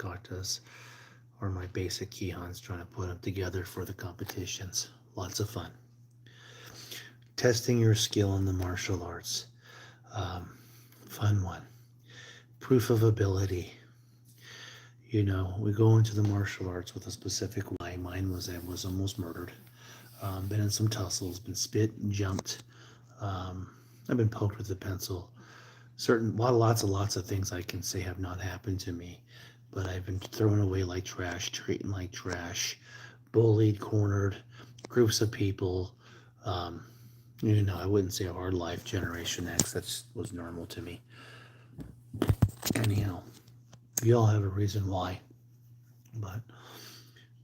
katas or my basic kihans, trying to put them together for the competitions. Lots of fun. Testing your skill in the martial arts. Um, Fun one. Proof of ability. We go into the martial arts with a specific why. Mine was I was almost murdered. Been in some tussles, been spit and jumped. Um, I've been poked with a pencil. Lots of things I can say have not happened to me, but I've been thrown away like trash, treated like trash, bullied, cornered, groups of people. Um, I wouldn't say a hard life, Generation X. That was normal to me. Anyhow, we all have a reason why, but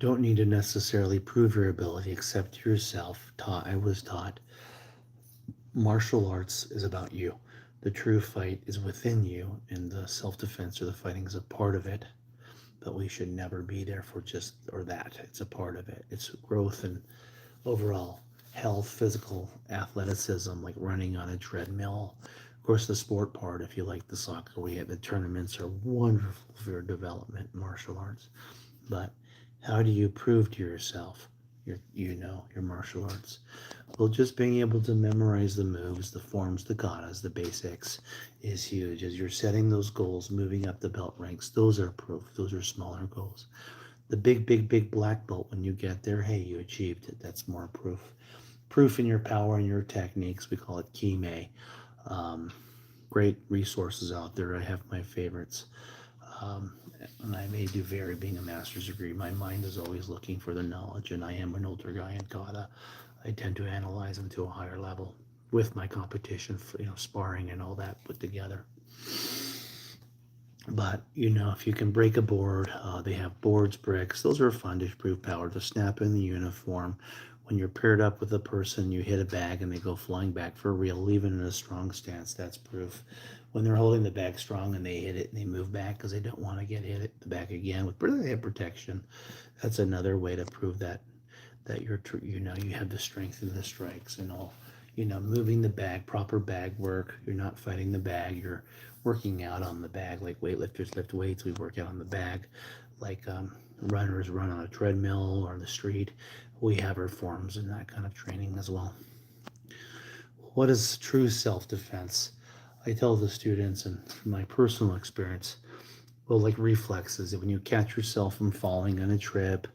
don't need to necessarily prove your ability. Accept yourself. I was taught martial arts is about you. The true fight is within you, and the self-defense or the fighting is a part of it. But we should never be there for just or that. It's a part of it. It's growth and overall health, physical athleticism, like running on a treadmill. Of course, the sport part, if you like the soccer, we have the tournaments are wonderful for your development in martial arts. But how do you prove to yourself your martial arts? Well, just being able to memorize the moves, the forms, the katas, the basics is huge. As you're setting those goals, moving up the belt ranks, those are proof. Those are smaller goals. The big, big, big black belt, when you get there, hey, you achieved it. That's more proof. Proof in your power and your techniques. We call it kime. Um, Great resources out there. I have my favorites. Um, and I may do vary being a master's degree. My mind is always looking for the knowledge, and I am an older guy in kata. I tend to analyze them to a higher level with my competition, sparring and all that put together. But if you can break a board, they have boards, bricks. Those are fun to prove power. To snap in the uniform. When you're paired up with a person, you hit a bag and they go flying back for real, even in a strong stance. That's proof. When they're holding the bag strong and they hit it and they move back because they don't want to get hit at the back again with head protection, that's another way to prove that you have the strength and the strikes and all. Moving the bag, proper bag work. You're not fighting the bag. You're working out on the bag, like weightlifters lift weights. We work out on the bag, like runners run on a treadmill or the street. We have our forms and that kind of training as well. What is true self-defense? I tell the students, and from my personal experience, well, like reflexes, when you catch yourself from falling on a trip,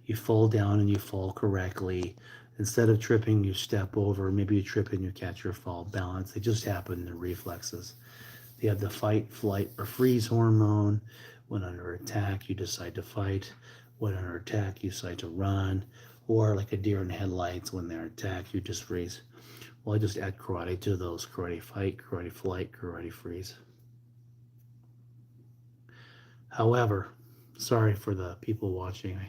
you fall down and you fall correctly. Instead of tripping, you step over. Maybe you trip and you catch your fall. Balance. They just happen in reflexes. They have the fight, flight, or freeze hormone. When under attack, you decide to fight. When under attack, you decide to run. Or like a deer in headlights, when they're attacked, you just freeze. Well, I just add karate to those. Karate fight, karate flight, karate freeze. However, sorry for the people watching.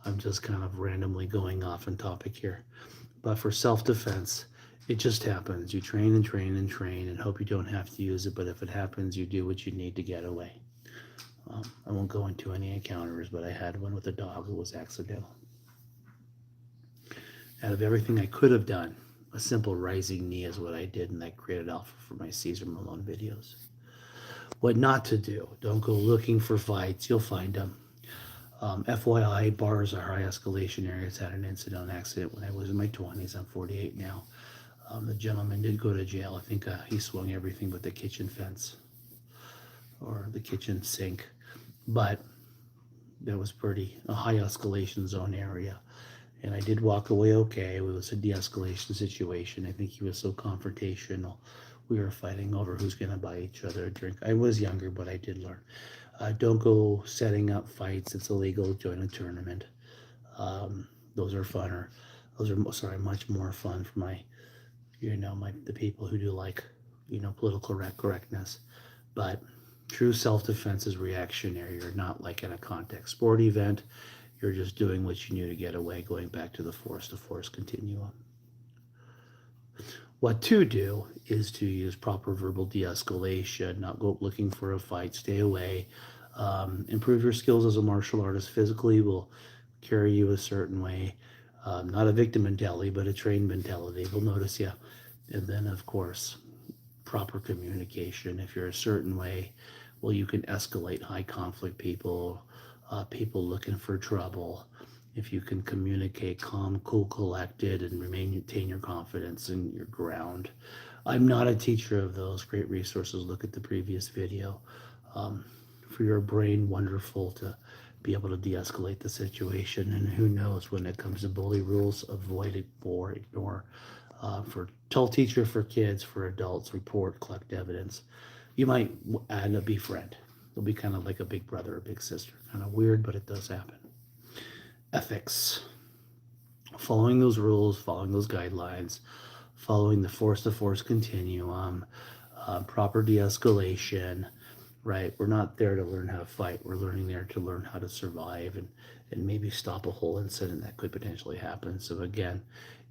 I'm just kind of randomly going off on topic here. But for self-defense, it just happens. You train and train and train and hope you don't have to use it. But if it happens, you do what you need to get away. I won't go into any encounters, but I had one with a dog that was accidental. Out of everything I could have done, a simple rising knee is what I did, and that created alpha for my Caesar Malone videos. What not to do. Don't go looking for fights. You'll find them. FYI, bars are high escalation areas. Had an accident when I was in my 20s. I'm 48 now. The gentleman did go to jail. I think he swung everything but the kitchen fence or the kitchen sink. But that was a high escalation zone area. And I did walk away okay. It was a de-escalation situation. I think he was so confrontational. We were fighting over who's going to buy each other a drink. I was younger, but I did learn. Don't go setting up fights. It's illegal. Join a tournament. Those are funner. Much more fun for the people who do like, political correctness. But true self-defense is reactionary. You're not like in a contact sport event. You're just doing what you knew to get away, going back to the force continuum. What to do is to use proper verbal de-escalation, not go looking for a fight, stay away. Improve your skills as a martial artist. Physically will carry you a certain way. Not a victim mentality, but a trained mentality. They'll notice you. And then, of course, proper communication. If you're a certain way, Well, you can escalate high conflict people, people looking for trouble. If you can communicate calm, cool, collected, and maintain your confidence and your ground. I'm not a teacher of those great resources. Look at the previous video. Um, for your brain, wonderful to be able to de-escalate the situation. And who knows, when it comes to bully rules, avoid it or ignore. For tell teacher, for kids, for adults, report, collect evidence. You might end up befriend. They'll be kind of like a big brother or big sister. Kind of weird, but it does happen. Ethics. Following those rules, following those guidelines, following the force to force continuum, proper de escalation, right? We're not there to learn how to fight. We're learning there to learn how to survive and maybe stop a whole incident that could potentially happen. So, again,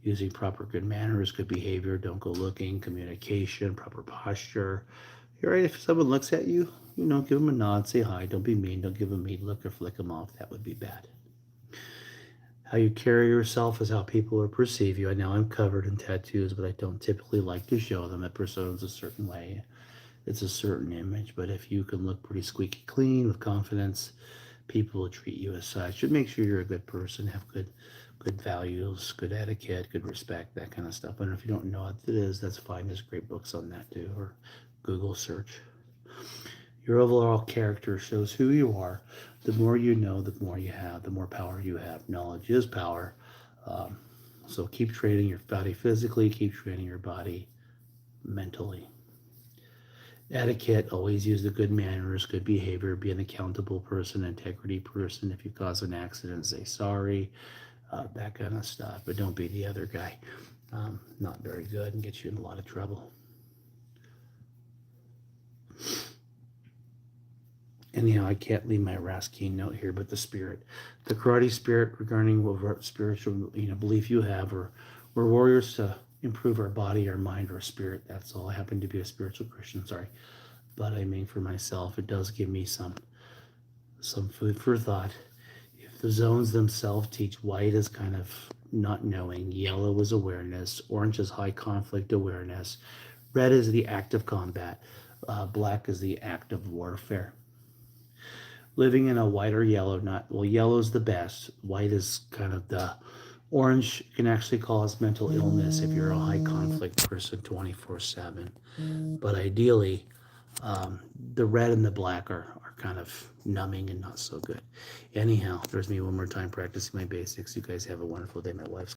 using proper good manners, good behavior, don't go looking, communication, proper posture. You're right. If someone looks at you, give them a nod, say hi, don't be mean, don't give them a mean look or flick them off. That would be bad. How you carry yourself is how people will perceive you. I know I'm covered in tattoos, but I don't typically like to show them. A person's a certain way. It's a certain image, but if you can look pretty squeaky clean with confidence, people will treat you as such. Should make sure you're a good person, have good values, good etiquette, good respect, that kind of stuff. And if you don't know what it is, that's fine. There's great books on that too, or Google search. Your overall character shows who you are. The more you know, the more you have, the more power you have. Knowledge is power. Um, so keep training your body physically, keep training your body mentally. Etiquette, always use the good manners, good behavior, be an accountable person, integrity person. If you cause an accident, say sorry, that kind of stuff. But don't be the other guy. Not very good and get you in a lot of trouble. Anyhow, I can't leave my Raskin note here, but the spirit, the karate spirit regarding what spiritual belief you have, or we're warriors to improve our body, our mind, our spirit. That's all. I happen to be a spiritual Christian, sorry, but I mean for myself, it does give me some food for thought. If the zones themselves teach, white is kind of not knowing, yellow is awareness, orange is high conflict awareness, red is the act of combat, black is the act of warfare. Living in a white or yellow, not well, yellow's the best. White is kind of the orange can actually cause mental illness if you're a high conflict person 24/7. But ideally, the red and the black are kind of numbing and not so good. Anyhow, there's me one more time practicing my basics. You guys have a wonderful day. My wife's